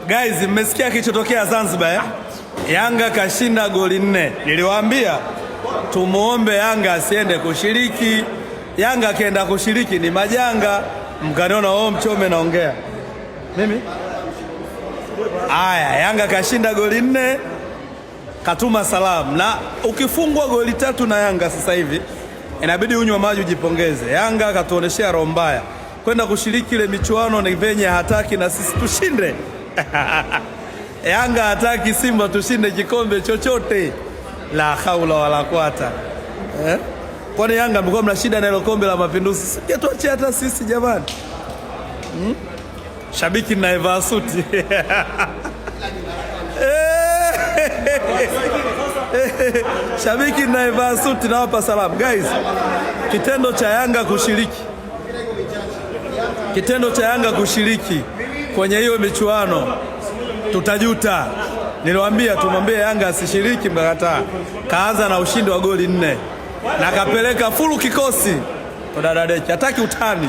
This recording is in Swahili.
Guys, mmesikia kilichotokea Zanzibar eh? Yanga kashinda goli 4. Niliwaambia tumuombe Yanga asiende kushiriki. Yanga akienda kushiriki ni majanga. Mkaniona wao mchome naongea. Mimi? Aya, Yanga kashinda goli 4. Katuma salamu. Na ukifungwa goli 3 na Yanga sasa hivi inabidi unywe maji ujipongeze. Yanga katuoneshea roho mbaya. Kwenda kushiriki ile michuano ni venye hataki na sisi tushinde. Yanga hataki Simba tushinde kikombe chochote. La haula wala quwata. Kwani Yanga mlikuwa mna shida na ile kombe la Mapinduzi? Singetuachia hata sisi jamani. Shabiki naivaa suti. Shabiki naivaa suti nawapa salamu. Guys, kitendo cha Yanga kushiriki kwenye hiyo michuano tutajuta. Niliwaambia tumwambie Yanga asishiriki, mkakataa. Kaanza na ushindi wa goli 4 na kapeleka fulu kikosi. Dada Deki hataki utani.